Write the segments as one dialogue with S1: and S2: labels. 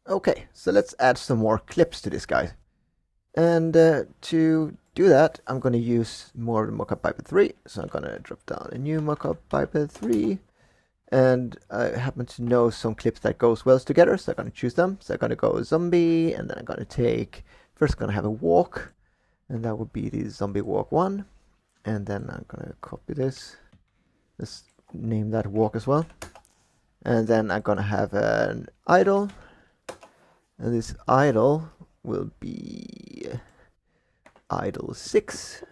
S1: Okay, so let's add some more clips to this guy. And to do that, I'm going to use more mockup Piper 3. So I'm going to drop down a new mockup Piper 3. And I happen to know some clips that goes well together, so I'm going to choose them. So I'm going to go zombie, and then I'm going to take, first I'm going to have a walk, and that would be the zombie walk 1. And then I'm going to copy this. Let's name that walk as well. And then I'm going to have an idle. And this idle will be idle 6.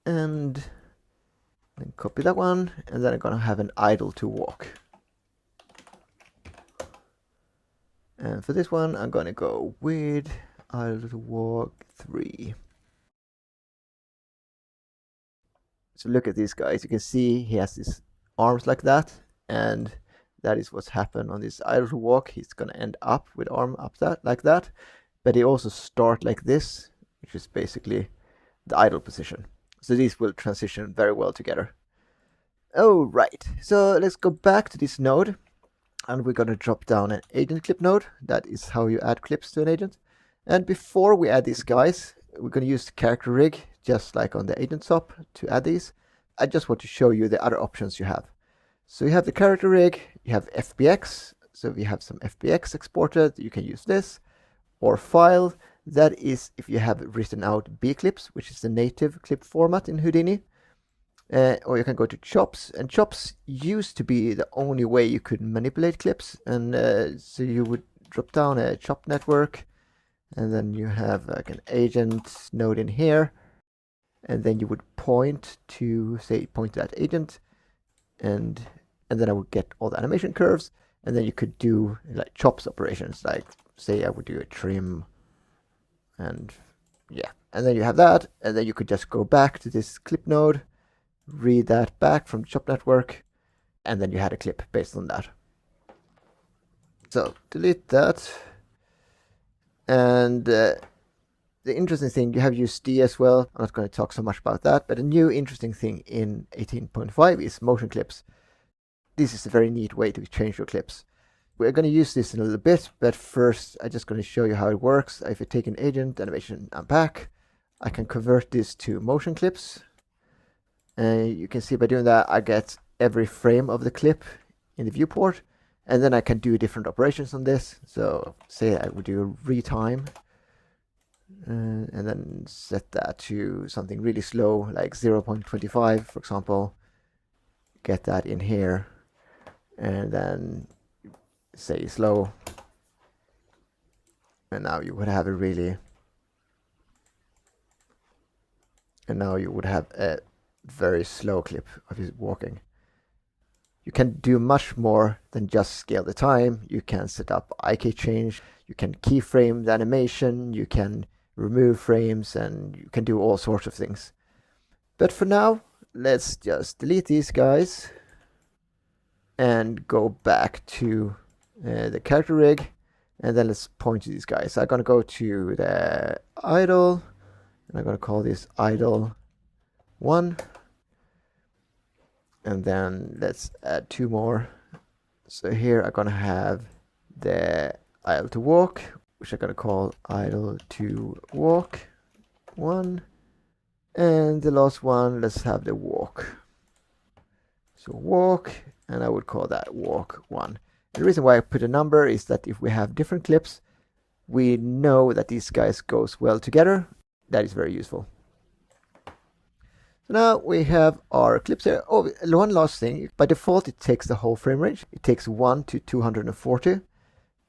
S1: And then copy that one. And then I'm going to have an idle to walk. And for this one, I'm going to go with idle to walk 3. So look at these guys. You can see he has his arms like that. And that is what's happened on this idle to walk. He's going to end up with arm up that like that. But he also start like this, which is basically the idle position. So these will transition very well together. Oh, right. So let's go back to this node. And we're going to drop down an agent clip node. That is how you add clips to an agent. And before we add these guys, we're going to use the character rig, just like on the agent top, to add these. I just want to show you the other options you have. So you have the character rig, you have FBX. So if you have some FBX exported, you can use this. Or file, that is if you have written out B clips, which is the native clip format in Houdini. Or you can go to chops, and chops used to be the only way you could manipulate clips. And so you would drop down a chop network, and then you have like an agent node in here. And then you would point to, say, point to that agent, and then I would get all the animation curves, and then you could do like chops operations, like say I would do a trim, and yeah, and then you have that, and then you could just go back to this clip node, read that back from the chop network, and then you had a clip based on that. So delete that, and the interesting thing, you have used D as well. I'm not going to talk so much about that, but a new interesting thing in 18.5 is motion clips. This is a very neat way to change your clips. We're going to use this in a little bit, but first I'm just going to show you how it works. If I take an agent, animation, unpack, I can convert this to motion clips. And you can see by doing that, I get every frame of the clip in the viewport. And then I can do different operations on this. So say I would do retime. And then set that to something really slow, like 0.25, for example. Get that in here. And then say slow. And now you would have a really... And now you would have a very slow clip of his walking. You can do much more than just scale the time. You can set up IK change. You can keyframe the animation. You can remove frames, and you can do all sorts of things. But for now, let's just delete these guys and go back to the character rig, and then let's point to these guys. So I'm going to go to the idle, and I'm going to call this idle 1, and then let's add 2 more. So here I'm going to have the idle to walk, which I'm going to call idle to walk 1. And the last one, let's have the walk. So walk, and I would call that walk 1. And the reason why I put a number is that if we have different clips, we know that these guys goes well together. That is very useful. So now we have our clips here. Oh, one last thing. By default, it takes the whole frame range. It takes 1 to 240.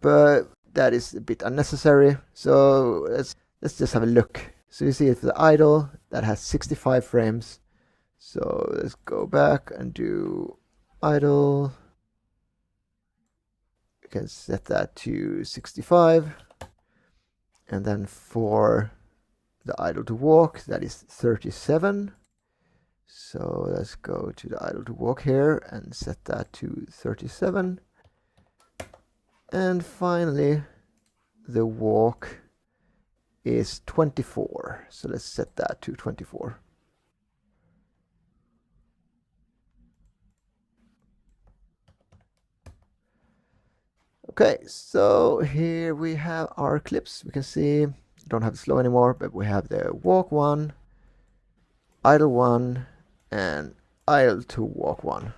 S1: But that is a bit unnecessary. So let's just have a look. So you see for the idle, that has 65 frames. So let's go back and do idle. You can set that to 65. And then for the idle to walk, that is 37. So let's go to the idle to walk here and set that to 37. And finally, the walk is 24. So let's set that to 24. Okay, so here we have our clips. We can see, don't have the slow anymore, but we have the walk 1, idle 1, and idle 2, walk 1.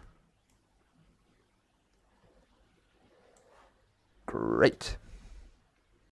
S1: Great.